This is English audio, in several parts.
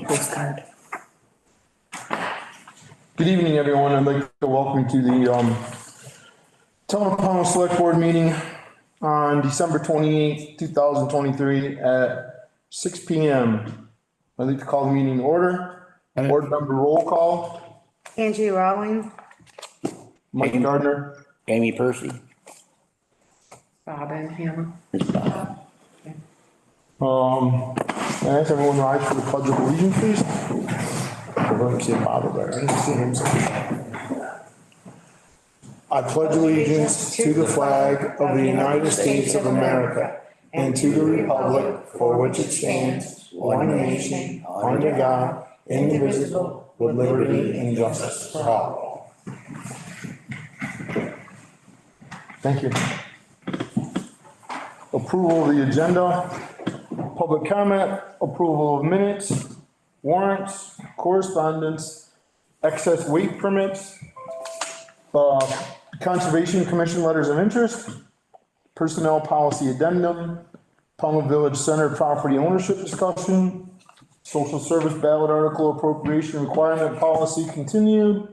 Postcard. Good evening, everyone. I'd like to welcome you to the Town of Pownell Select Board Meeting on December 28th, 2023 at 6 p.m. I'd like to call the meeting to order. Board member roll call. Angie Rowling. Mike Gardner. Amy Percy. Bob and Hannah. It's Bob. I ask everyone to rise for the Pledge of Allegiance, please. Let me see Bob over there. I didn't see him. I pledge allegiance to the flag of the United States of America and to the republic for which it stands, one nation, under God, indivisible, with liberty and justice for all. Thank you. Approval of the agenda, public comment, approval of minutes, warrants, correspondence, excess weight permits, Conservation Commission letters of interest, personnel policy addendum, Pownell Village Center property ownership discussion, social service ballot article appropriation requirement policy continued,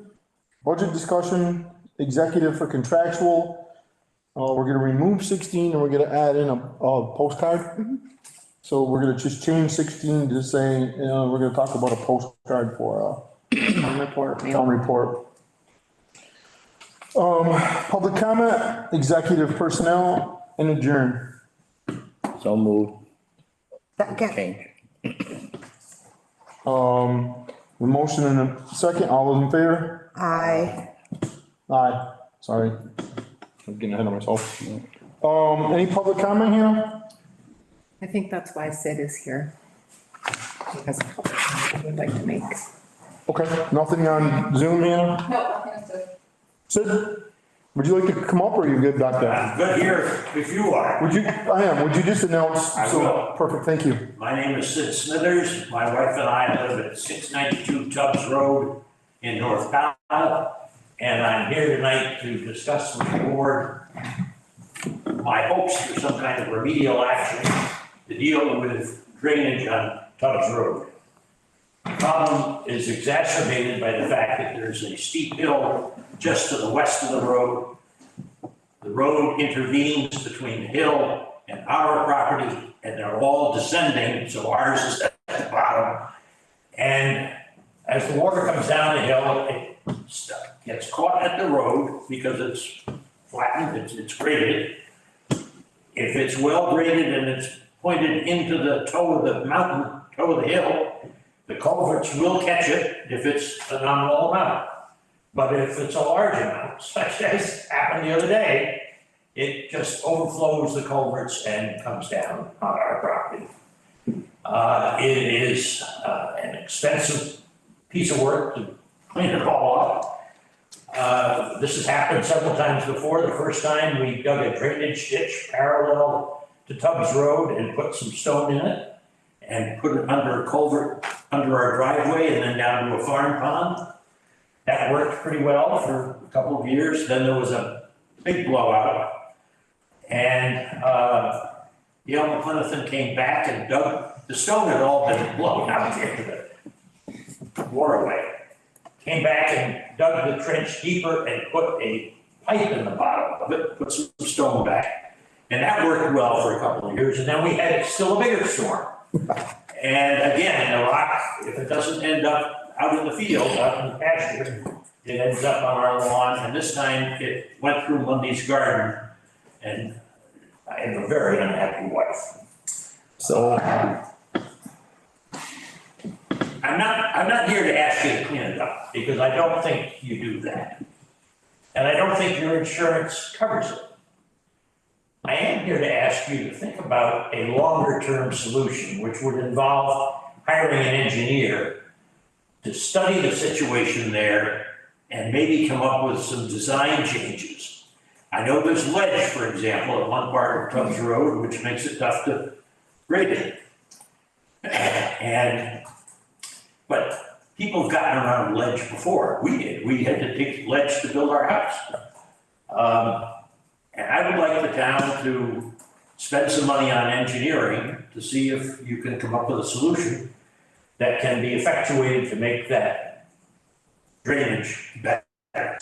budget discussion, executive for contractual. We're going to remove 16 and we're going to add in a postcard. So we're going to just change 16 to say, we're going to talk about a postcard for Town report. town report. Public comment, executive personnel, and adjourn. So moved. Second. Change. The motion and a second, all those in favor? Aye. Aye, sorry. I'm getting ahead of myself. Any public comment here? I think that's why Sid is here. Because I would like to make. Okay, nothing on Zoom here? No, nothing else to. Sid, would you like to come up or are you good back there? I'm good here if you are. Would you just announce? I will. Perfect, thank you. My name is Sid Smithers. My wife and I live at 692 Tubbs Road in North Pownell. And I'm here tonight to discuss with the board my hopes for some kind of remedial action to deal with drainage on Tubbs Road. The problem is exacerbated by the fact that there's a steep hill just to the west of the road. The road intervenes between the hill and our property, and they're all descending, so ours is at the bottom. And as the water comes down the hill, it gets caught at the road because it's flattened, it's graded. If it's well graded and it's pointed into the toe of the mountain, toe of the hill, the culverts will catch it if it's a nominal amount. But if it's a large amount, such as happened the other day, it just overflows the culverts and comes down on our property. It is an expensive piece of work to clean it all up. This has happened several times before. The first time we dug a drainage ditch parallel to Tubbs Road and put some stone in it and put it under a culvert under our driveway and then down to a farm pond. That worked pretty well for a couple of years. Then there was a big blowout. And Yale McClenathan came back and dug, the stone had all been blown out into the waterway. Came back and dug the trench deeper and put a pipe in the bottom of it, put some stone back. And that worked well for a couple of years. And then we had still a bigger storm. And again, the rock, if it doesn't end up out in the field, out in the pasture, it ends up on our lawn. And this time it went through Mundy's garden. And I have a very unhappy wife. So I'm not here to ask you to clean it up because I don't think you do that. And I don't think your insurance covers it. I am here to ask you to think about a longer term solution, which would involve hiring an engineer to study the situation there and maybe come up with some design changes. I know there's ledge, for example, at one part of Tubbs Road, which makes it tough to grade it. But people have gotten around ledge before. We did. We had to dig ledge to build our house. And I would like the town to spend some money on engineering to to see if you can come up with a solution that can be effectuated to make that drainage better.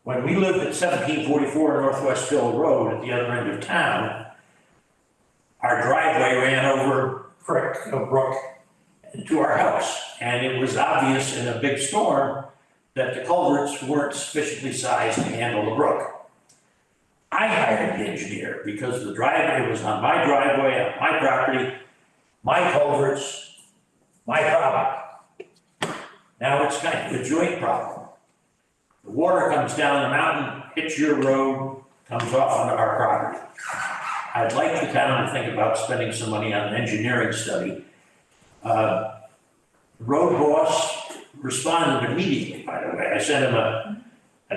When we lived at 1744 Northwest Hill Road at the other end of town, our driveway ran over a brook to our house. And it was obvious in a big storm that the culverts weren't sufficiently sized to handle the brook. I hired the engineer because the driveway was on my driveway, on my property, my culverts, my problem. Now it's kind of a joint problem. The water comes down the mountain, hits your road, comes off onto our property. I'd like the town to think about spending some money on an engineering study. Road boss responded immediately, by the way. I sent him a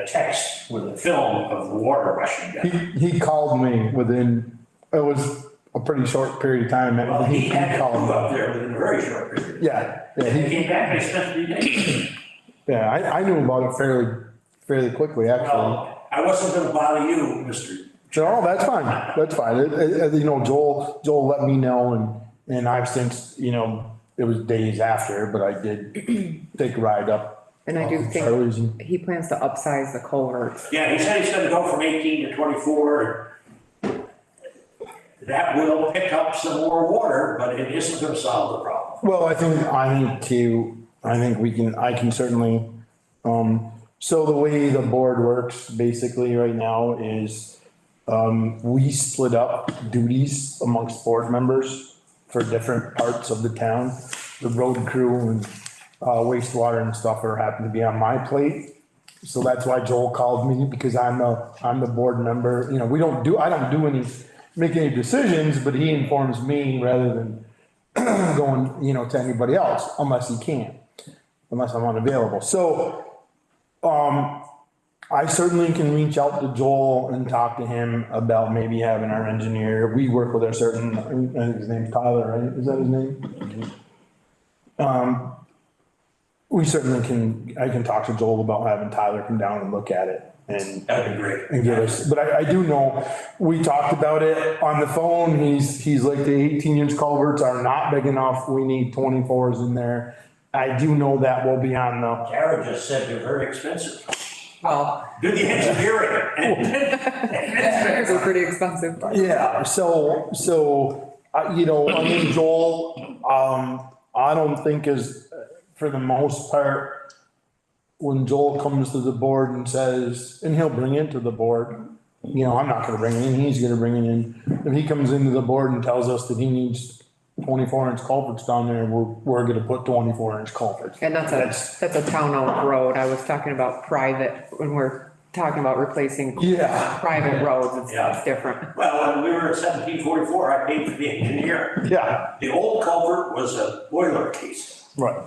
text with a film of the water rushing down. He called me within, it was a pretty short period of time. Well, he had to called move me. up there within a very short period. Yeah, He came back and I spent 3 days. yeah, I knew about it fairly quickly, actually. Well, I wasn't gonna bother you, Mr. No, that's fine, that's fine. You know, Joel let me know and I've since, you know, it was days after, but I did take a ride up. And I do Charlie's think he plans to upsize the culverts. Yeah, he said he's gonna go from 18 to 24. That will pick up some more water, but it isn't gonna solve the problem. Well, I can certainly, so the way the board works basically right now is, we split up duties amongst board members for different parts of the town. The road crew and, wastewater and stuff are happen to be on my plate. So that's why Joel called me, because I'm the board member. You know, I don't make any decisions, but he informs me rather than going, you know, to anybody else unless I'm unavailable. So, I certainly can reach out to Joel and talk to him about maybe having our engineer. We work with a certain, I think his name's Tyler, right? Is that his name? We certainly I can talk to Joel about having Tyler come down and look at it and. That'd be great. And give us, but I do know, we talked about it on the phone. He's like, the 18-inch culverts are not big enough. We need 24s in there. I do know that will be on the. Kara just said they're very expensive. Well, Do the engineering. theirs are pretty expensive. Yeah, so, you know, I mean, Joel, I don't think for the most part, when Joel comes to the board and says, and he'll bring it to the board, you know, I'm not gonna bring it in, he's gonna bring it in. If he comes into the board and tells us that he needs 24-inch culverts down there, we're gonna put 24-inch culverts. And that's a town-owned road. I was talking about private, when we're talking about replacing Yeah. private roads, Yeah. it's different. Well, when we were at 1744, I paid for the engineer. Yeah, The old culvert was a boiler case, right.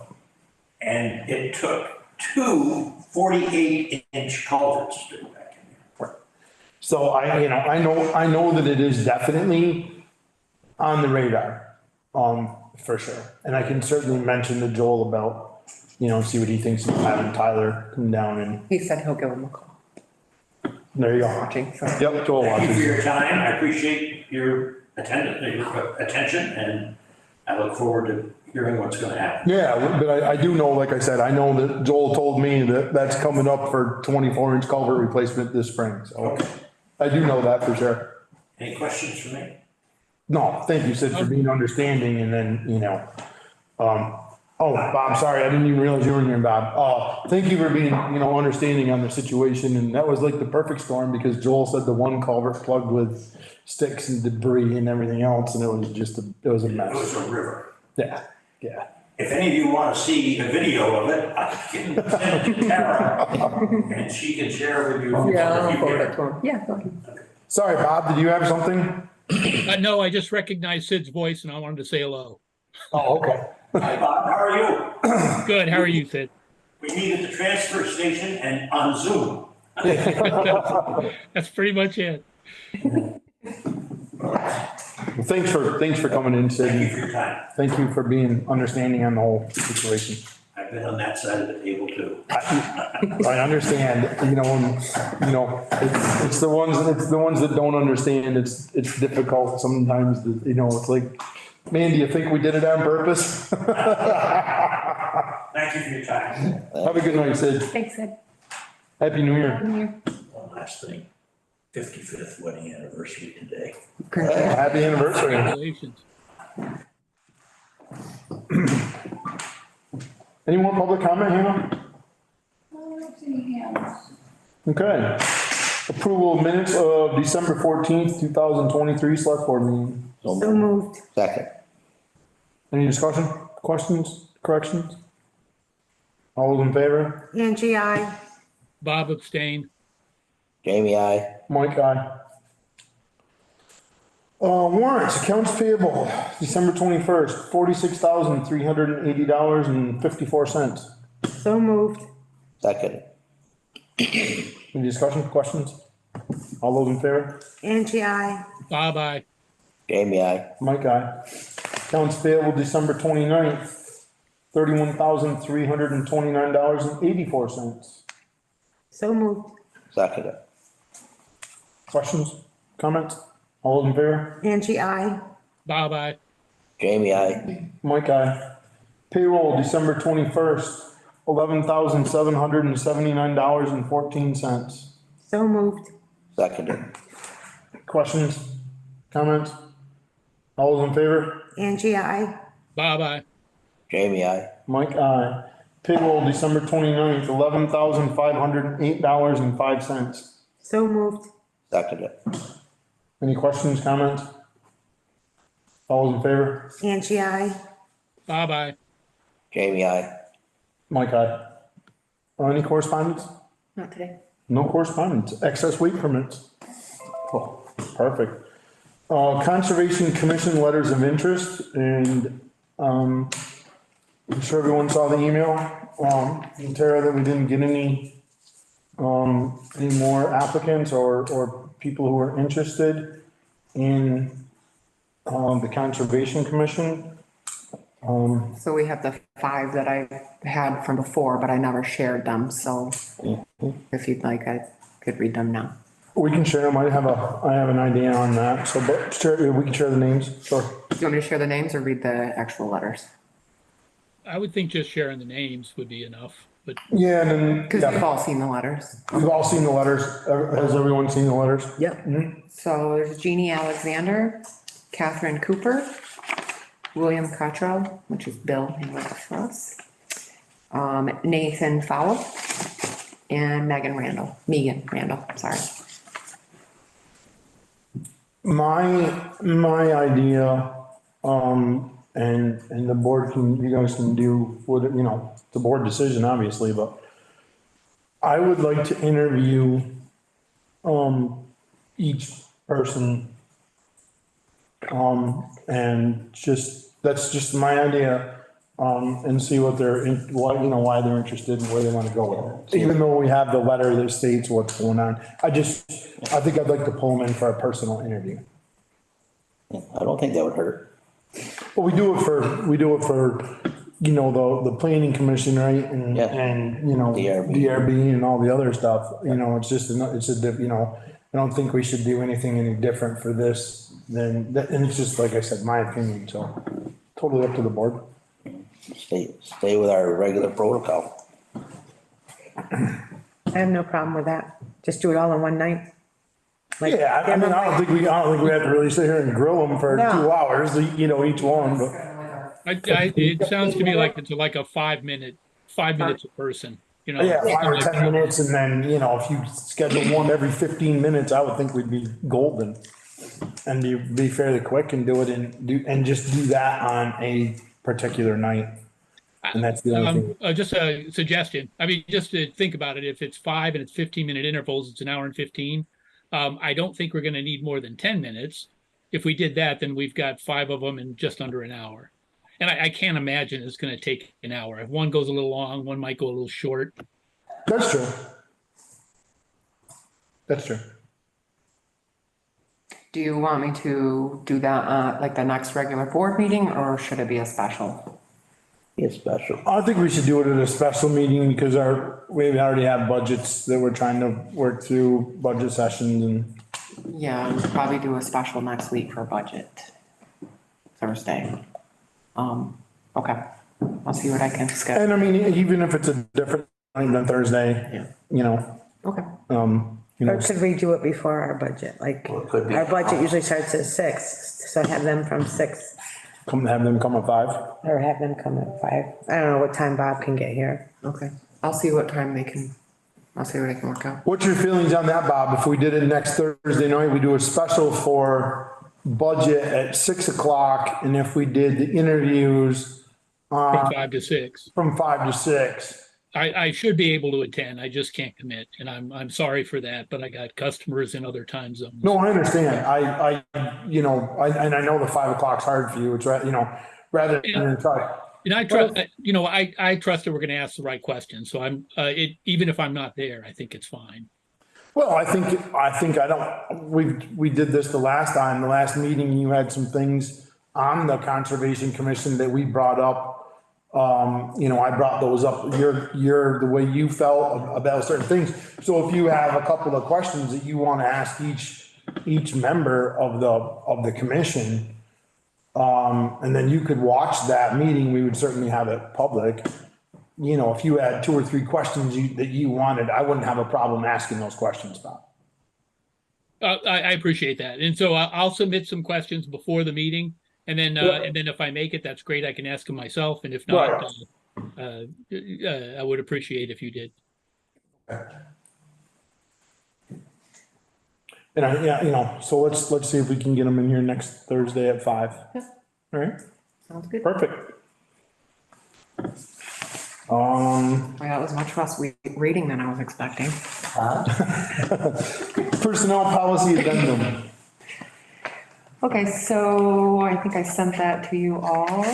and it took 2 48-inch culverts to do back in here. So I know that it is definitely on the radar, for sure. And I can certainly mention to Joel about, you know, see what he thinks of having Tyler come down and, He said he'll give him a call, there you go. watching, so. Yep, Joel Thank you for watches. your time. I appreciate your attention, and I look forward to hearing what's gonna happen. Yeah, but I do know, like I said, I know that Joel told me that that's coming up for 24-inch culvert replacement this spring, so. Okay. I do know that for sure. Any questions for me? No, thank you, Sid, for being understanding and then, you know, oh, Bob, sorry, I didn't even realize you were in here, Bob. Thank you for being, you know, understanding on the situation, and that was like the perfect storm because Joel said the one culvert plugged with sticks and debris and everything else, and it was just it was a It was mess. a river. Yeah. If any of you want to see a video of it, I can send it to Tara, and she can share with you. Yeah, I'll if you forward care. it to him. Yeah, okay. Sorry, Bob, did you have something? No, I just recognized Sid's voice and I wanted to say hello. Oh, okay. Hi, Bob, how are you? Good, how are you, Sid? We meet at the transfer station and on Zoom. That's pretty much it. Well, thanks for coming in, Thank you Sid. for your time. Thank you for being understanding on the whole situation. I've been on that side of the table too. too. I understand, it's the ones that don't understand, it's difficult sometimes, it's like, man, do you think we did it on purpose? Thank you for your time. Have a good night, Sid. Thanks, Ed. Happy New Year. One last thing, 55th wedding anniversary today. Happy anniversary. Congratulations. Any more public comment, Hannah? Okay. Approval of minutes of December 14th, 2023 select board meeting. So moved. Second. Any discussion, questions, corrections? All those in favor? Angie, I. Bob abstained. Jamie, I. Mike, aye. Warrants, accounts payable, December 21st, $46,380.54. So moved. Second. Any discussion, questions? All those in favor? Angie, I. Bob, I. Jamie, I. Mike, aye. Accounts payable, December 29th, $31,329.84. So moved. Second. Questions, comments? All those in favor? Angie, I. Bob, I. Jamie, I. Mike, aye. Payroll, December 21st, $11,779.14. So moved. Second. Questions, comments? All those in favor? Angie, I. Bob, I. Jamie, I. Mike, aye. Payroll, December 29th, $11,508.05. So moved. Second. Any questions, comments? All those in favor? Angie, I. Bob, I. Jamie, I. Mike, aye. Any correspondence? Not today. No correspondence. Excess weight permits. Oh, perfect. Conservation Commission letters of interest, and, I'm sure everyone saw the email, from Tara, that we didn't get any more applicants or people who are interested in, the Conservation Commission. So we have the 5 that I had from before, but I never shared them, so if you'd like, I could read them now. We can share them. I have an idea on that. So, but sure, we can share the names. Sure. Do you want me to share the names or read the actual letters? I would think just sharing the names would be enough, but Yeah, and then, Because we've yeah, all seen the letters. we've all seen the letters. Has everyone seen the letters? Yep. So there's Jeannie Alexander, Catherine Cooper, William Cottrell, which is Bill, he works for us, Nathan Fowle, and Megan Randall, sorry. My idea, and the board you guys can do with it, the board decision, obviously, but I would like to interview, each person. And that's just my idea, and see what why they're interested and where they want to go with it. Even though we have the letter that states what's going on, I think I'd like to pull them in for a personal interview. I don't think that would hurt. Well, we do it for, the planning commission, right? And, Yeah. and, DRB. DRB and all the other stuff, I don't think we should do anything any different for this than, and it's just, like I said, my opinion, so totally up to the board. Stay with our regular protocol. I have no problem with that. Just do it all in one night. Like, Yeah, I don't think we have to really sit here and grill them for No. 2 hours, each one, but. it sounds to me like it's like a 5 minute, 5 minutes a person, Yeah, 5 or 10 minutes, and then, if you schedule one every 15 minutes, I would think we'd be golden. And you'd be fairly quick and do it and just do that on a particular night. And that's the only thing. Just a suggestion. I mean, just to think about it, if it's 5 and it's 15-minute intervals, it's an hour and 15. I don't think we're gonna need more than 10 minutes. If we did that, then we've got 5 of them in just under an hour. And I can't imagine it's gonna take an hour. If one goes a little long, one might go a little short. That's true. That's true. Do you want me to do that, like the next regular board meeting, or should it be a special? Be special. I think we should do it at a special meeting because we already have budgets that we're trying to work through, budget sessions and. Yeah, we'll probably do a special next week for budget. Thursday. Okay, I'll see what I can schedule. And I mean, even if it's a different time than Thursday, Yeah. you know, Okay, Or could we do it before our budget? Like, Well, it could be. our budget usually starts at 6, so have them from 6 have them come at 5. or have them come at 5. I don't know what time Bob can get here. okay. I'll see what time they can, I'll see what I can work out. What's your feelings on that, Bob? If we did it next Thursday night, we do a special for budget at 6 o'clock, and if we did the interviews From 5 to 6. from 5 to 6. I should be able to attend. I just can't commit, and I'm sorry for that, but I got customers in other time zones. No, I understand. And I know the 5 o'clock's hard for you. It's right, rather than try. And I trust, I trust that we're gonna ask the right questions, so even if I'm not there, I think it's fine. Well, we did this the last meeting, you had some things on the Conservation Commission that we brought up. I brought those up, the way you felt about certain things. So if you have a couple of questions that you want to ask each member of the commission, and then you could watch that meeting, we would certainly have it public. If you had 2 or 3 questions that you wanted, I wouldn't have a problem asking those questions, Bob. I appreciate that, and so I'll submit some questions before the meeting, and then if I make it, that's great. I can ask them myself, and if not, I would appreciate if you did. And so let's see if we can get them in here next Thursday at 5. Yeah. All right, Sounds good. perfect. Well, that was much less reading than I was expecting. Personnel policy addendum. Okay, so I think I sent that to you all.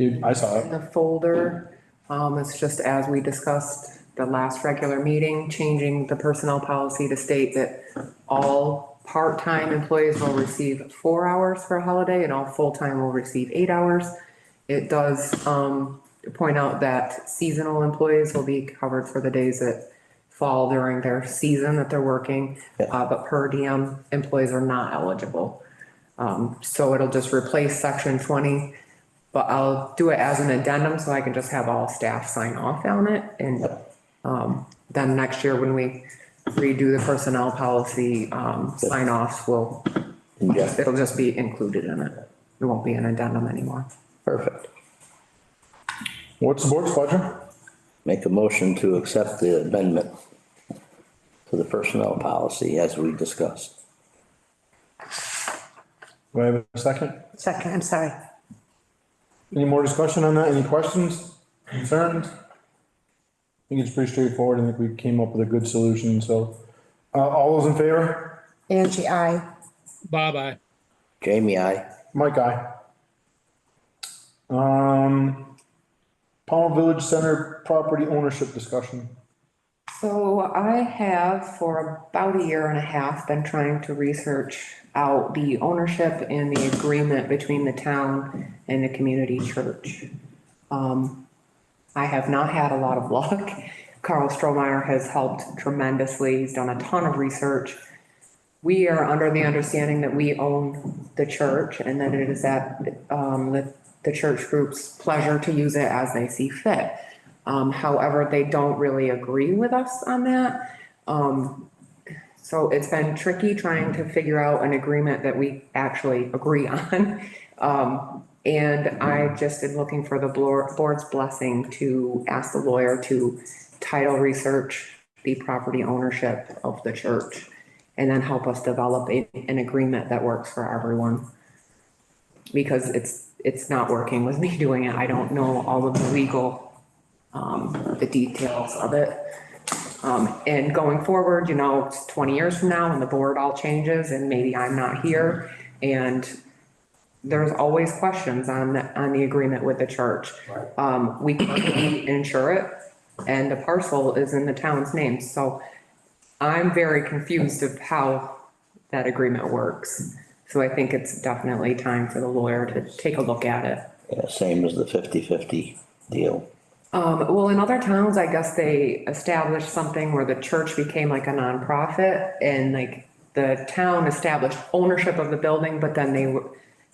I saw In it. the folder. It's just as we discussed the last regular meeting, changing the personnel policy to state that all part-time employees will receive 4 hours for a holiday and all full-time will receive 8 hours. It does, point out that seasonal employees will be covered for the days that fall during their season that they're working. But per diem employees are not eligible. So it'll just replace section 20. But I'll do it as an addendum so I can just have all staff sign off on it. And then next year when we redo the personnel policy, sign offs it'll just be included in it. It won't be an addendum anymore. Perfect. What's the board's pleasure? Make a motion to accept the amendment to the personnel policy as we discussed. Do I have a second? Second, I'm sorry. Any more discussion on that? Any questions, concerns? I think it's pretty straightforward. I think we came up with a good solution, so, all those in favor? Angie, I. Bye-bye. Jamie, I. Mike, aye. Palm Village Center property ownership discussion. So I have for about 1.5 years been trying to research out the ownership and the agreement between the town and the community church. I have not had a lot of luck. Carl Strohmeyer has helped tremendously. He's done a ton of research. We are under the understanding that we own the church and that it is at the church group's pleasure to use it as they see fit. However, they don't really agree with us on that. So it's been tricky trying to figure out an agreement that we actually agree on. And I just am looking for the board's blessing to ask the lawyer to title research the property ownership of the church and then help us develop an agreement that works for everyone. Because it's not working with me doing it. I don't know all of the legal, the details of it. And going forward, it's 20 years from now and the board all changes and maybe I'm not here. And there's always questions on the agreement with the church. We currently insure it and the parcel is in the town's name. So I'm very confused of how that agreement works. So I think it's definitely time for the lawyer to take a look at it. Yeah, same as the 50/50 deal. Well, in other towns, I guess they established something where the church became like a nonprofit and like the town established ownership of the building, but then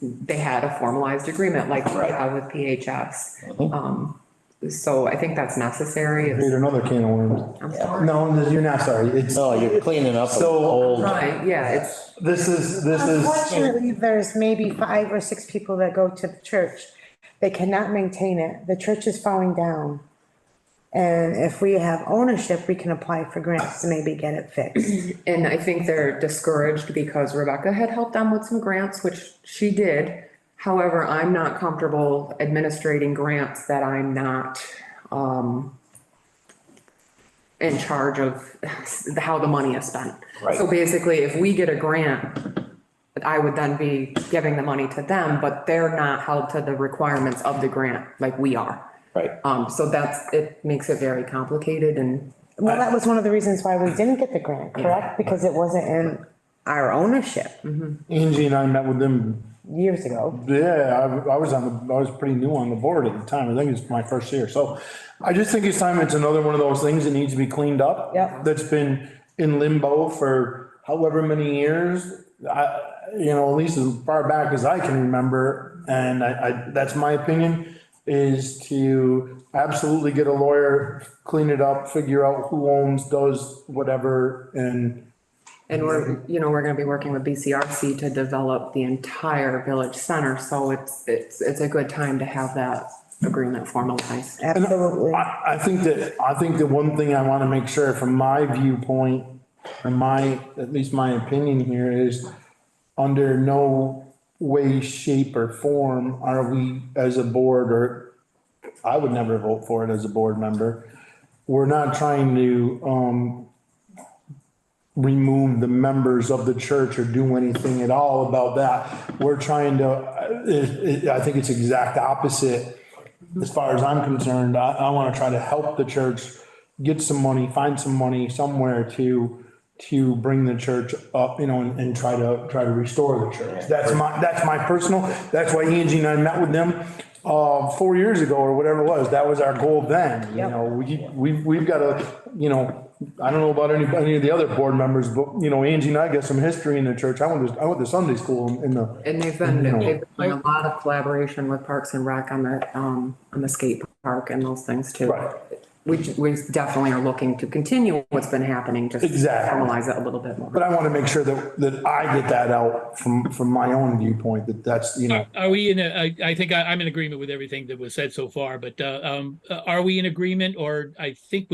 they had a formalized agreement like we have with PHS. So I think that's necessary. Create another can of worms. I'm sorry. No, you're not sorry. It's, No, you're cleaning up an So- old, Right, yeah, it's, this is, Unfortunately, there's maybe 5 or 6 people that go to the church. They cannot maintain it. The church is falling down. And if we have ownership, we can apply for grants to maybe get it fixed. and I think they're discouraged because Rebecca had helped them with some grants, which she did. However, I'm not comfortable administrating grants that I'm not, in charge of how the money is spent. Right. So basically, if we get a grant, I would then be giving the money to them, but they're not held to the requirements of the grant like we are. right. So it makes it very complicated and Well, that was one of the reasons why we didn't get the grant, correct? Because it wasn't in our ownership Angie and I met with them. years ago. Yeah, I was pretty new on the board at the time. I think it's my first year. So I just think it's time, it's another one of those things that needs to be cleaned up. Yep. That's been in limbo for however many years. At least as far back as I can remember. And that's my opinion, is to absolutely get a lawyer, clean it up, figure out who owns, does whatever, and we're gonna be working with BCRC to develop the entire village center, so it's a good time to have that agreement formalized. Absolutely. I think that one thing I want to make sure from my viewpoint, and at least my opinion here, is under no way, shape or form are we as a board, or I would never vote for it as a board member. We're not trying to, remove the members of the church or do anything at all about that. We're trying to, I think it's exact opposite. As far as I'm concerned, I want to try to help the church get some money, find some money somewhere to bring the church up, and try to restore the church. That's my personal, that's why Angie and I met with them 4 years ago or whatever it was. That was our goal then, we've got to, I don't know about any of the other board members, but Angie and I got some history in the church. I went to Sunday school in the. And they've been doing a lot of collaboration with Parks and Rec on the skate park and those things too. Right. We definitely are looking to continue what's been happening, just Exactly. formalize it a little bit more. But I want to make sure that I get that out from my own viewpoint, that's. Are we I think I'm in agreement with everything that was said so far, but, are we in agreement, or I think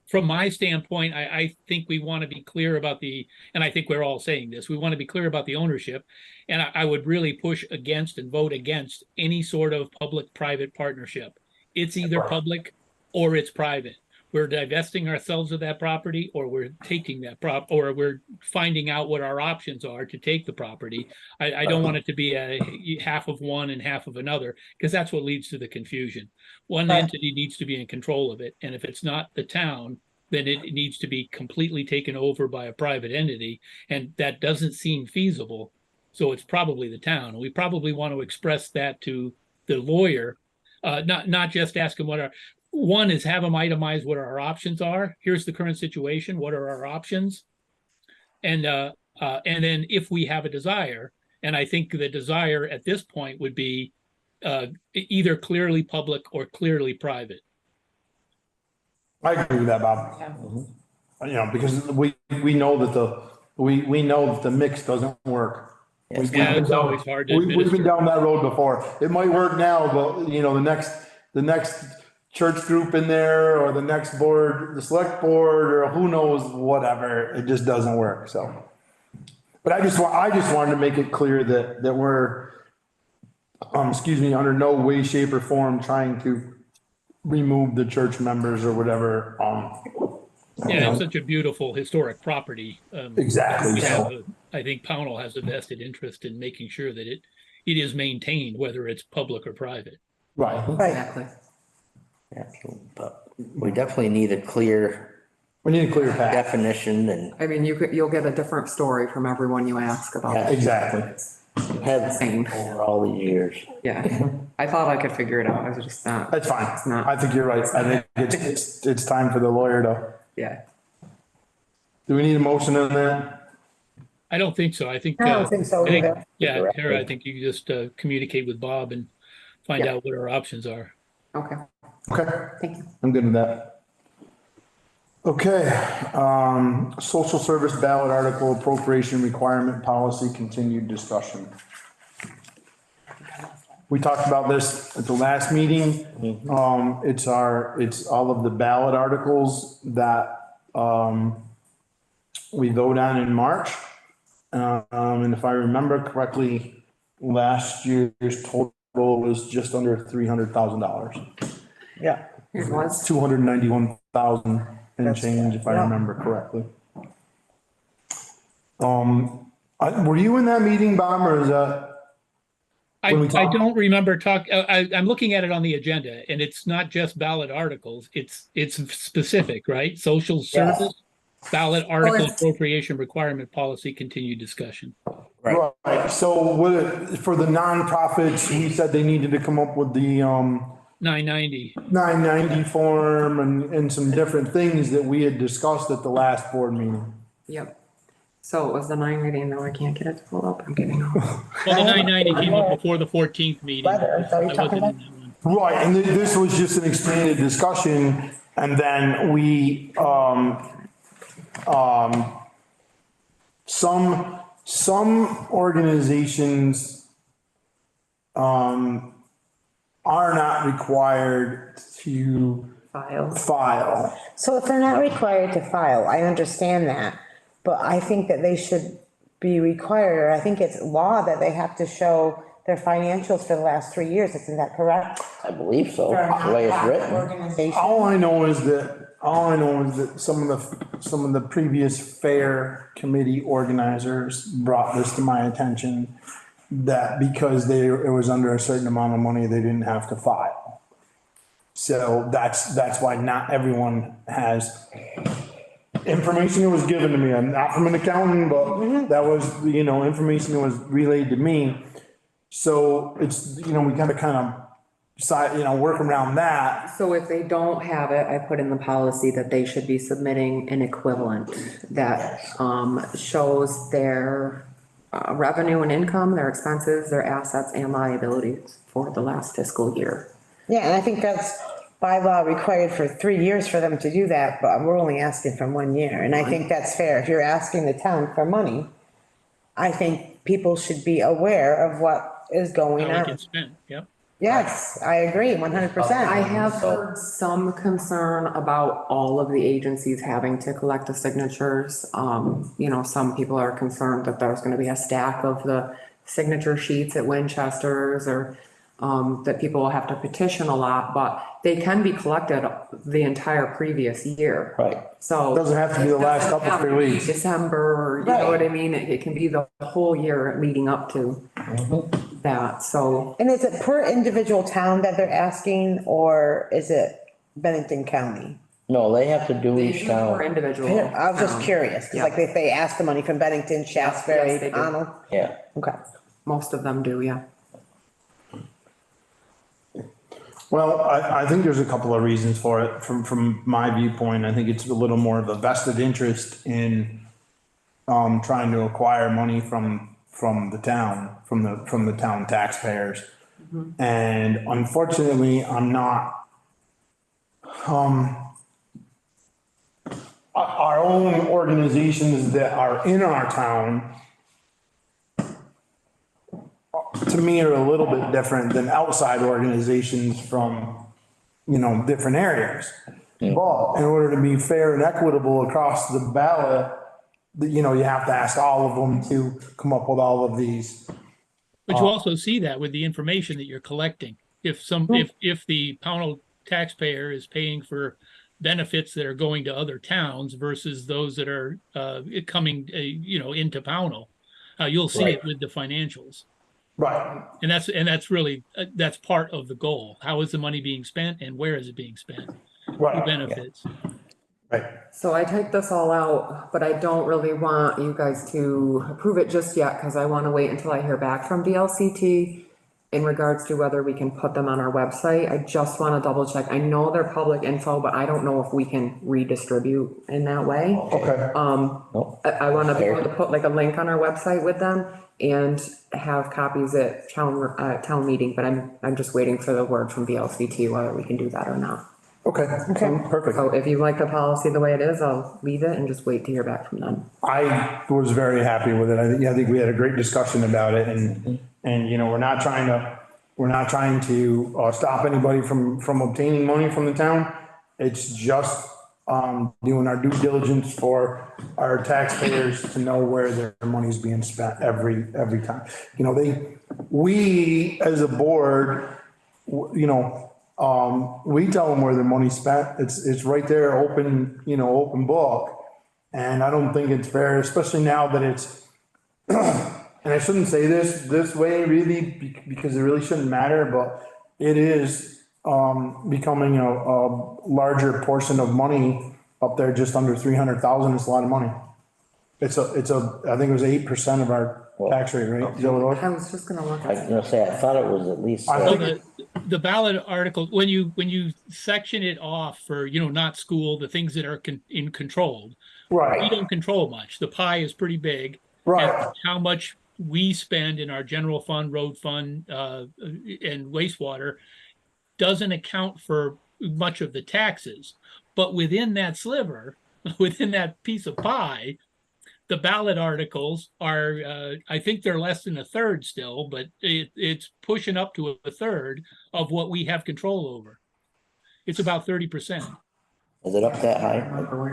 from my standpoint, I think we want to be clear about and I think we're all saying this, we want to be clear about the ownership. And I would really push against and vote against any sort of public-private partnership. It's either public or it's private. We're divesting ourselves of that property, or we're taking that or we're finding out what our options are to take the property. I don't want it to be a half of one and half of another, because that's what leads to the confusion. One entity needs to be in control of it, and if it's not the town, then it needs to be completely taken over by a private entity, and that doesn't seem feasible. So it's probably the town. We probably want to express that to the lawyer, not just ask him one is have them itemize what our options are. Here's the current situation. What are our options? And then if we have a desire, and I think the desire at this point would be either clearly public or clearly private. I agree with that, Bob. Because we know that the mix doesn't work. Yeah, it's always hard to We've been administer. down that road before. It might work now, but the next church group in there, or the next board, the select board, or who knows, whatever, it just doesn't work, so. But I just wanted to make it clear that we're, under no way, shape or form trying to remove the church members or whatever, Yeah, it's such a beautiful historic property. Exactly. I think Pownell has a vested interest in making sure that it is maintained, whether it's public or private. Right. Exactly. Yeah, but we definitely need a clear We need a clear path. definition and, I mean, you'll get a different story from everyone you ask about. Yeah, Exactly. Have Same. over all these years. Yeah, I thought I could figure it out. I was just not. That's fine. It's not. I think you're right. I think it's time for the lawyer to, Yeah. do we need a motion on that? I don't think so. I think. I don't think so either. Yeah, Tara, I think you just communicate with Bob and find Yeah. out what our options are. Okay, Okay, thank you. I'm good with that. Okay, social service ballot article appropriation requirement policy, continued discussion. We talked about this at the last meeting. It's all of the ballot articles that, we vote on in March. And if I remember correctly, last year's total was just under $300,000. Yeah. It was. 291,000 and That's change, if I yeah. remember correctly. Were you in that meeting, Bob, or is that? When we I talk- don't remember I'm looking at it on the agenda and it's not just ballot articles. It's specific, right? Social service, ballot article it's- appropriation requirement policy, continued discussion. Right. Right, so for the nonprofits, we said they needed to come up with the, 990. 990 form and some different things that we had discussed at the last board meeting. Yep. So it was the 9 reading, though I can't get it to pull up. I'm getting off. Well, the 990 came up before the 14th meeting. Weather, is that what you're I wasn't talking in that one. Right, and this was just an expanded discussion, and then we, some organizations, are not required to File. file. So if they're not required to file, I understand that, but I think that they should be required, or I think it's law that they have to show their financials for the last 3 years, isn't that correct? I believe so, the way it's written. Organization. All I know is that some of the previous fair committee organizers brought this to my attention, that because it was under a certain amount of money, they didn't have to file. So that's why not everyone has information that was given to me. I'm not from an accountant, but that was, information that was relayed to me. So it's, we gotta kind of work around that. So if they don't have it, I put in the policy that they should be submitting an equivalent that shows their revenue and income, their expenses, their assets and liabilities for the last fiscal year. Yeah, and I think that's by law required for 3 years for them to do that, but we're only asking for 1 year. And I think that's fair. If you're asking the town for money, I think people should be aware of what is going How it on. gets spent, yep. Yes, I agree, 100%. I have heard some concern about all of the agencies having to collect the signatures. Some people are concerned that there's gonna be a stack of the signature sheets at Winchester's, or that people will have to petition a lot, but they can be collected the entire previous year. Right. So. Doesn't have to be the last couple, 3 weeks. December, you know what I mean? It can be the whole year leading up to that, so. And is it per individual town that they're asking, or is it Bennington County? No, they have to do They each do town. for individual. I was just curious, 'cause like if they ask the money from Bennington, Yes, they Shaftesbury, do. Arnold, Yeah. okay. Most of them do, yeah. Well, I think there's a couple of reasons for it from my viewpoint. I think it's a little more of a vested interest in trying to acquire money from the town, from the town taxpayers. And unfortunately, I'm not, our own organizations that are in our town, to me, are a little bit different than outside organizations from, different areas. But in order to be fair and equitable across the ballot, you have to ask all of them to come up with all of these. But you also see that with the information that you're collecting. If the Pownell taxpayer is paying for benefits that are going to other towns versus those that are coming, into Pownell, you'll see it with the financials. Right. And that's really, that's part of the goal. How is the money being spent and where is it being spent? Who Right. benefits? Right. So I typed this all out, but I don't really want you guys to approve it just yet, cause I wanna wait until I hear back from VLCT in regards to whether we can put them on our website. I just wanna double check. I know they're public info, but I don't know if we can redistribute in that way. Okay. No, I wanna be able to put like a link on our website with them and have copies at town meeting, but I'm just waiting for the word from VLCT whether we can do that or not. Okay. Perfect. So if you like the policy the way it is, I'll leave it and just wait to hear back from them. I was very happy with it. I think we had a great discussion about it and, you know, we're not trying to stop anybody from obtaining money from the town. It's just, doing our due diligence for our taxpayers to know where their money's being spent every time. You know, we as a board, you know, we tell them where their money's spent. It's right there, open book. And I don't think it's fair, especially now that it's, and I shouldn't say this way really, because it really shouldn't matter, but it is, becoming a larger portion of money up there, just under 300,000. It's a lot of money. I think it was 8% of our tax rate, right? Is that what it was? I was just gonna look I was at. gonna say, I thought it was at least. I So think the ballot article, when you section it off for, not school, the things that are in controlled, we Right, don't control much. The pie is pretty big. right. And how much we spend in our general fund, road fund, and wastewater doesn't account for much of the taxes. But within that sliver, within that piece of pie, the ballot articles are, I think they're less than a third still, but it's pushing up to a third of what we have control over. It's about 30%. Is it up that high?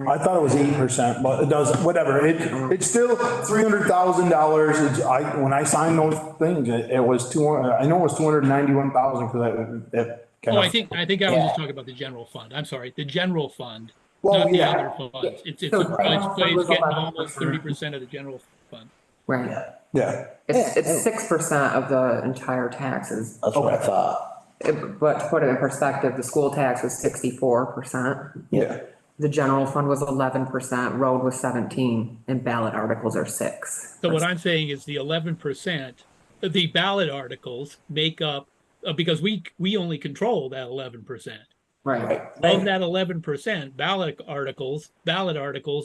I thought it was 8%, but it doesn't, whatever. It's still $300,000. When I signed those things, it was 200, I know it was 291,000 because it kind Oh, of. I think I was just talking about the general fund. I'm sorry, the general fund, Well, not the yeah. other funds. It's So the general fund was getting 11%. almost 30% of the general fund. Right, Yeah, it's 6% of the entire taxes. That's what I thought. But to put it in perspective, the school tax was 64%. yeah. The general fund was 11%, road was 17, and ballot articles are 6. So what I'm saying is the 11%, the ballot articles make up, because we only control that 11%. Right, Of that 11%, ballot articles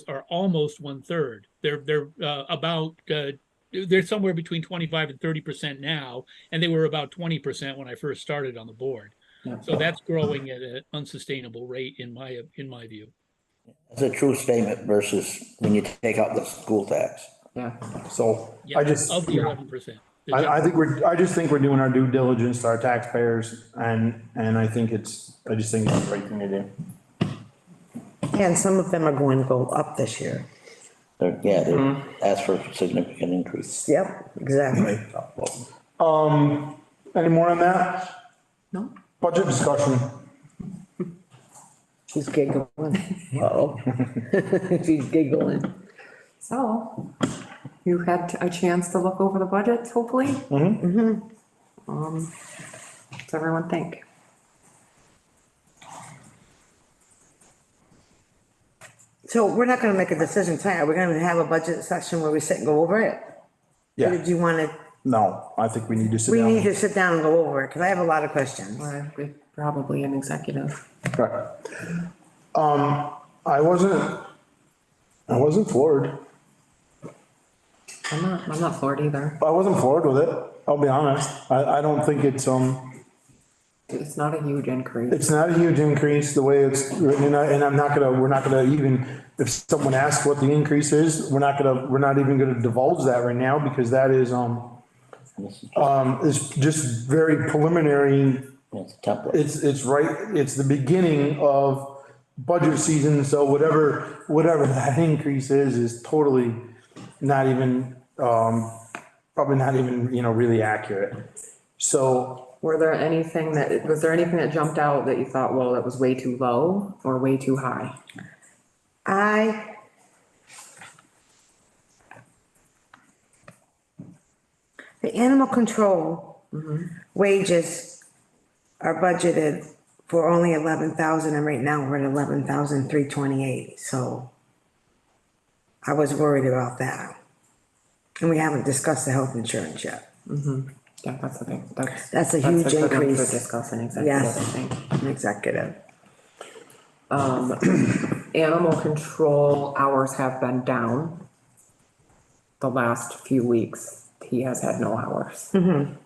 are almost 1/3. They're about they're somewhere between 25 and 30% now, and they were about 20% when I first started on the board. Yeah. So that's growing at an unsustainable rate in my view. It's a true statement versus when you take out the school tax. yeah. So Yeah, I just, of the 11%. I just think we're doing our due diligence to our taxpayers and I just think it's the right thing to do. And some of them are going to go up this year. They ask for a significant increase. Yep, exactly. Any more on that? No? Budget discussion. She's giggling. Uh-oh. She's giggling. So, you had a chance to look over the budgets, hopefully? What's everyone think? So we're not gonna make a decision tonight. We're gonna have a budget session where we sit and go over it. Or Yeah, did you wanna, no, I think we need to sit we down. need to sit down and go over it, cause I have a lot of questions. Or probably an executive. Right. I wasn't floored. I'm not floored either. I wasn't floored with it. I'll be honest. I don't think it's It's not a huge increase. it's not a huge increase the way it's written, and we're not gonna even, if someone asks what the increase is, we're not even gonna divulge that right now, because that is, it's just very preliminary. It's a template. It's the beginning of budget season, so whatever that increase is totally not even, probably not even, really accurate. So, Was there anything that jumped out that you thought, well, that was way too low or way too high? The animal control wages are budgeted for only 11,000, and right now we're at 11,328, so I was worried about that. And we haven't discussed the health insurance yet. Yeah, that's a big, That's a huge good one to increase. discuss in executive, I Yes, think. an executive. Animal control hours have been down the last few weeks. He has had no hours.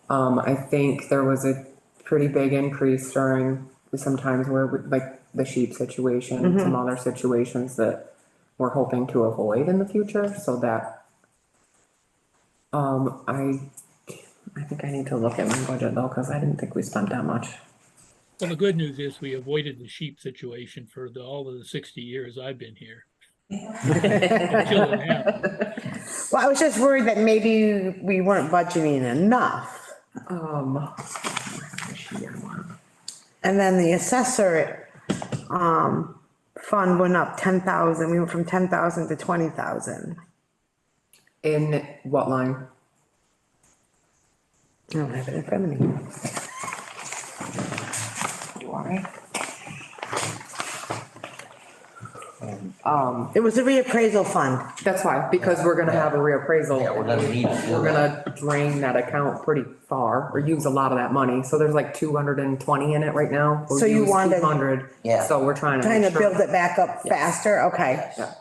I think there was a pretty big increase during some times where, like, the sheep situation, and some other situations that we're hoping to avoid in the future, so that, I think I need to look at my budget though, cause I didn't think we spent that much. Well, the good news is we avoided the sheep situation for all of the 60 years I've been here. Until it happened. Well, I was just worried that maybe we weren't budgeting enough. And then the assessor, fund went up 10,000. We went from 10,000 to 20,000. In what line? I don't have it in front of me. Why? It was a reappraisal fund. That's why, because we're gonna have a reappraisal. Yeah, we're gonna need to do We're gonna drain that account pretty far, or use a lot of that money, so there's like 220 in it right now. We'll So you use wanted- 200, Yeah. so we're trying to. Trying to make sure- build it back up faster, okay. Yeah.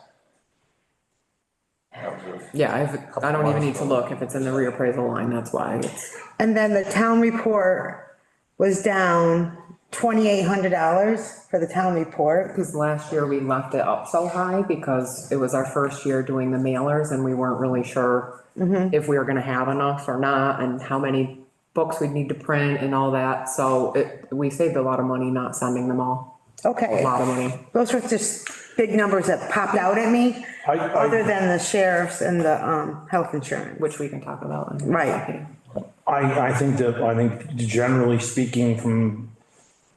Yeah, I don't even need to look, if it's in the reappraisal line, that's why it's, And then the town report was down $2,800 for the town report. because last year we left it up so high because it was our first year doing the mailers and we weren't really sure if we were gonna have enough or not, and how many books we'd need to print and all that, so we saved a lot of money not sending them all, a Okay, lot of money. those were just big numbers that popped out at me, other than the sheriff's and the, health insurance. Which we can talk about. Right. I think generally speaking from,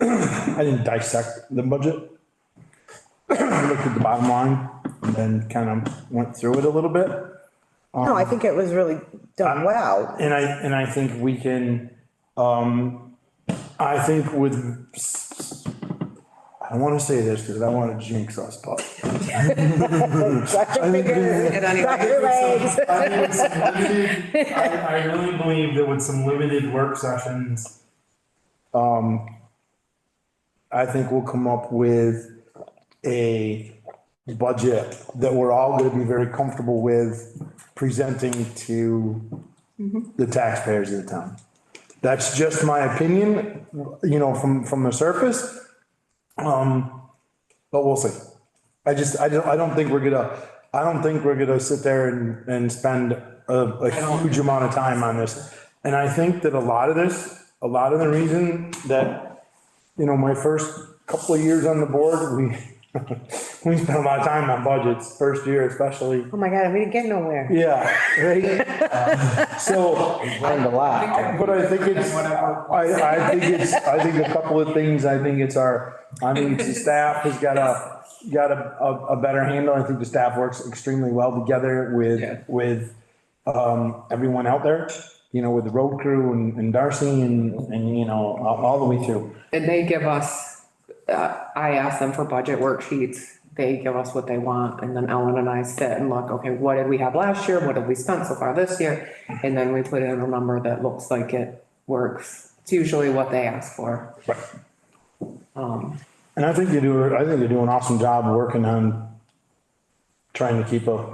I didn't dissect the budget. I looked at the bottom line and then kind of went through it a little bit. No, I think it was really done well. And I think we can, I think with, I don't want to say this because I don't want to jinx us, but. Got your fingers, got your legs. I really believe that with some limited work sessions, I think we'll come up with a budget that we're all gonna be very comfortable with presenting to the taxpayers of the town. That's just my opinion, you know, from the surface. But we'll see. I don't think we're gonna sit there and spend a huge amount of time on this. And I think that a lot of the reason that, you know, my first couple of years on the board, we spent a lot of time on budgets, first year especially. Oh my God, we didn't get nowhere. Yeah, right. So. learned a lot. But I think I think a couple of things, I think it's the staff has got a better handle. I think the staff works extremely well together with everyone out there, you know, with the road crew and Darcy and, you know, all the way through. And they give us, I ask them for budget worksheets, they give us what they want, and then Ellen and I sit and look, okay, what did we have last year, what have we spent so far this year? And then we put in a number that looks like it works, it's usually what they ask for. Right. And I think they do an awesome job working on trying to keep a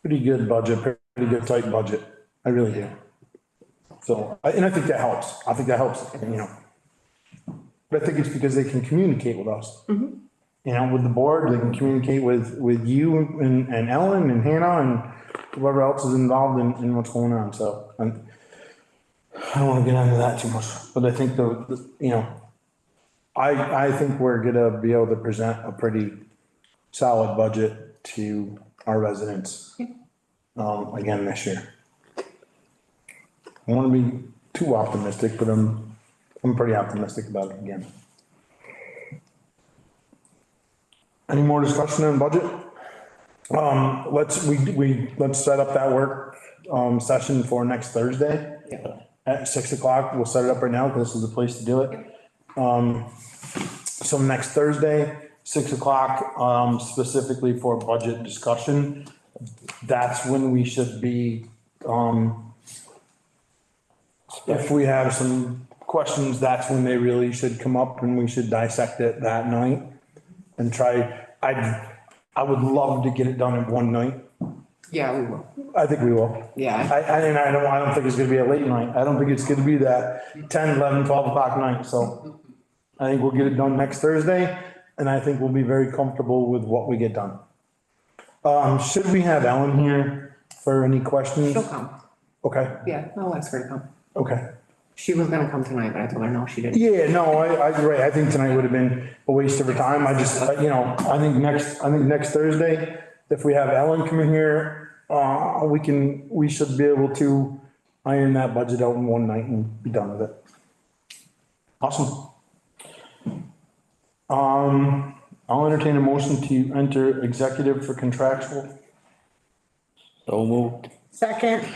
pretty good budget, pretty good tight budget. I really do. So, and I think that helps. You know. But I think it's because they can communicate with us. You know, with the board, they can communicate with you and Ellen and Hannah and whoever else is involved in what's going on. So I don't want to get into that too much, but I think you know, I think we're gonna be able to present a pretty solid budget to our residents, again this year. I don't want to be too optimistic, but I'm pretty optimistic about it again. Any more discussion on budget? Let's set up that work, session for next Thursday. Yeah. At 6 o'clock. We'll set it up right now because this is the place to do it. So next Thursday, 6 o'clock, specifically for budget discussion. That's when we should be, if we have some questions, that's when they really should come up and we should dissect it that night. And try, I would love to get it done in one night. Yeah, we will. I think we will. Yeah. And I don't think it's gonna be a late night. I don't think it's gonna be that 10, 11, 12 o'clock night, so. I think we'll get it done next Thursday, and I think we'll be very comfortable with what we get done. Should we have Ellen here for any questions? She'll come. Okay, Yeah, I'll ask her to come. okay. She was gonna come tonight, but I told her no, she didn't. Yeah, no, right, I think tonight would have been a waste of her time. I just, I think next Thursday, if we have Ellen come in here, we should be able to iron that budget out in one night and be done with it. Awesome. I'll entertain a motion to enter executive for contractual. So moved. Second,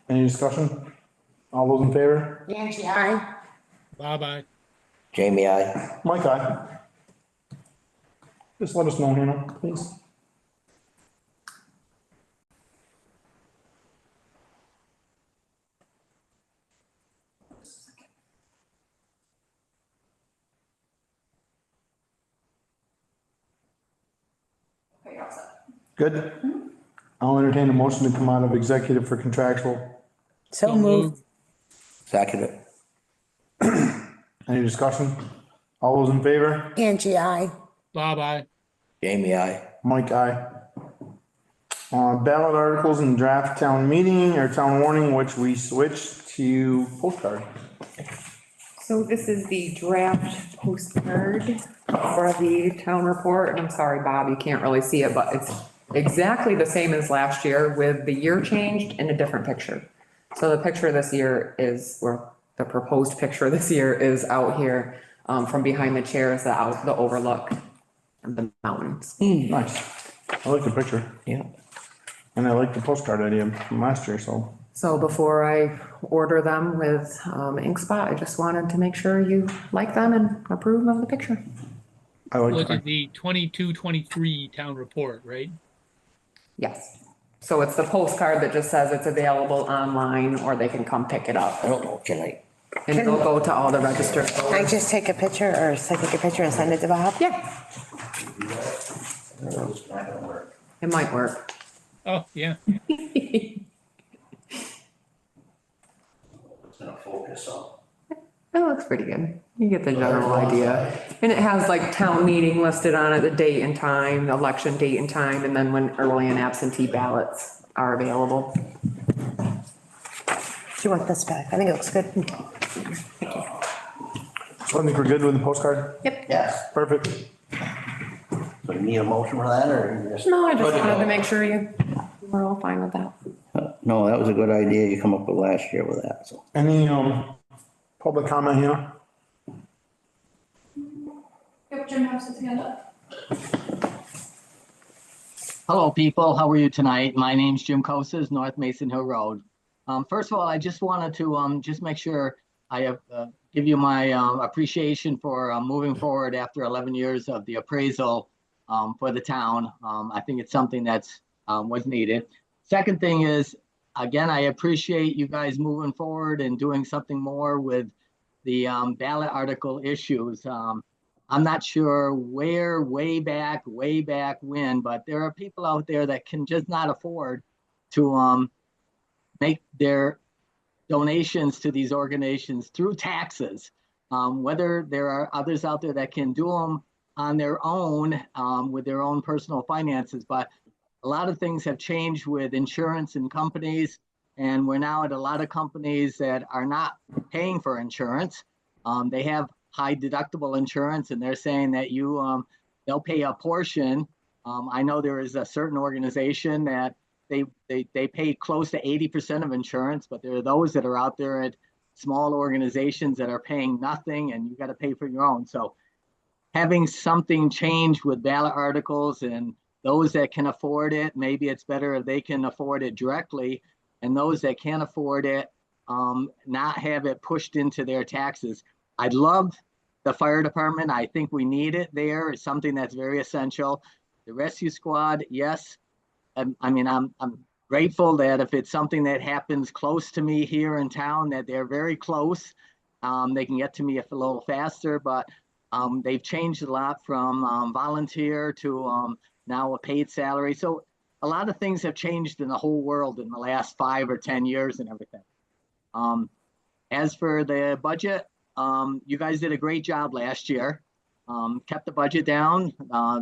Any discussion? All those in favor? Angie, I. Bye-bye. Jamie, I. Mike, aye. Just let us know, Hannah, please. Good. I'll entertain a motion to come out of executive for contractual. So moved. Second it. Any discussion? All those in favor? Angie, I. Bye-bye. Jamie, I. Mike, aye. Ballot articles and draft town meeting or town warning, which we switched to postcard. So this is the draft postcard for the town report, and I'm sorry, Bob, you can't really see it, but it's exactly the same as last year with the year changed and a different picture. So the picture this year is, or the proposed picture this year is out here, from behind the chairs, the overlook of the mountains. Nice. I like the picture Yeah. and I like the postcard idea from last year, so. So before I order them with, ink spot, I just wanted to make sure you like them and approve of the picture. I like Look the at the 22-23 town report, right? Yes. So it's the postcard that just says it's available online, or they can come pick it up. I don't know, can I? And it'll go to all the registered Can I voters. just take a picture or take a picture and send it to Bob? Yeah, it might work. Oh, yeah. Gonna focus on. It looks pretty good. You get the general idea. And it has like town meeting listed on it, the date and time, the election date and time, and then when early and absentee ballots are available. Do you want this back? I think it looks good. So I think we're good with the postcard? Yep. Yes. Perfect. So you need a motion for that or you just? No, I just wanted to make sure you were all fine with that. No, that was a good idea you come up with last year with that, so. Any, public comment here? Yep, Jim has his hand up. Hello, people. How are you tonight? My name's Jim Kosas, North Mason Hill Road. First of all, I just wanted to just make sure I have give you my appreciation for moving forward after 11 years of the appraisal for the town. I think it's something that's was needed. Second thing is, again, I appreciate you guys moving forward and doing something more with the ballot article issues. I'm not sure where, way back when, but there are people out there that can just not afford to make their donations to these organizations through taxes. Whether there are others out there that can do them on their own with their own personal finances, but a lot of things have changed with insurance and companies, and we're now at a lot of companies that are not paying for insurance. They have high deductible insurance, and they're saying that they'll pay a portion. I know there is a certain organization that they pay close to 80% of insurance, but there are those that are out there at small organizations that are paying nothing, and you got to pay for your own. So having something change with ballot articles and those that can afford it, maybe it's better if they can afford it directly, and those that can't afford it, not have it pushed into their taxes. I love the fire department. I think we need it there. It's something that's very essential. The rescue squad, yes. I'm grateful that if it's something that happens close to me here in town, that they're very close. They can get to me a little faster, but they've changed a lot from volunteer to now a paid salary. So a lot of things have changed in the whole world in the last 5 or 10 years and everything. As for the budget, you guys did a great job last year. Kept the budget down.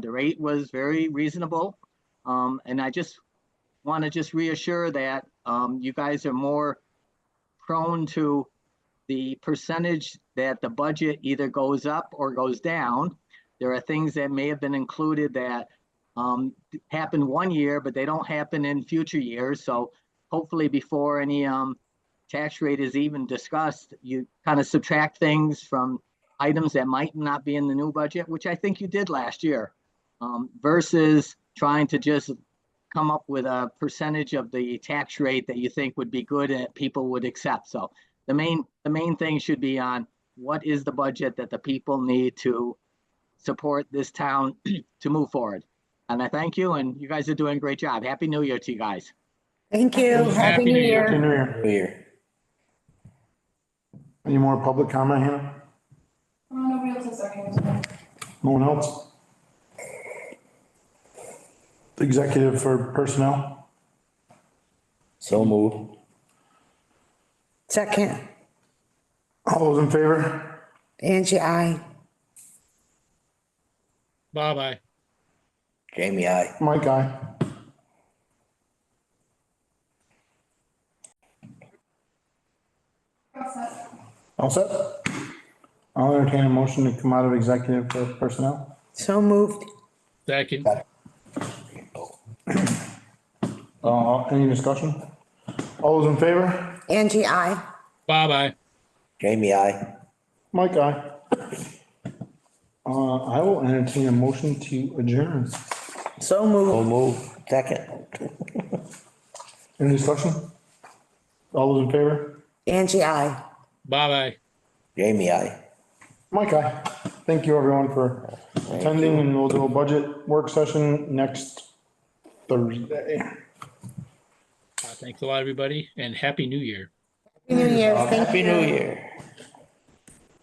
The rate was very reasonable. And I just want to reassure that you guys are more prone to the percentage that the budget either goes up or goes down. There are things that may have been included that happen one year, but they don't happen in future years. So hopefully before any tax rate is even discussed, you kind of subtract things from items that might not be in the new budget, which I think you did last year, versus trying to just come up with a percentage of the tax rate that you think would be good and people would accept. So the main thing should be on what is the budget that the people need to support this town to move forward. And I thank you, and you guys are doing a great job. Happy New Year to you guys. Thank you. Happy New Happy Year. New Year. New Year. Any more public comment, Hannah? Nobody else has their hands up. No one else? Executive for personnel? So moved. Second, All those in favor? Angie, I. Bye-bye. Jamie, I. Mike, aye. All set. All set? I'll entertain a motion to come out of executive for personnel. So moved. Second. Any discussion? All those in favor? Angie, I. Bye-bye. Jamie, I. Mike, aye. I will entertain a motion to adjourn. So moved. So moved. Second. Any discussion? All those in favor? Angie, I. Bye-bye. Jamie, I. Mike, aye. Thank you, everyone, for attending, and we'll do a budget work session next Thursday. Thanks a lot, everybody, and Happy New Year. Happy New Year. Thank Happy you. New Year.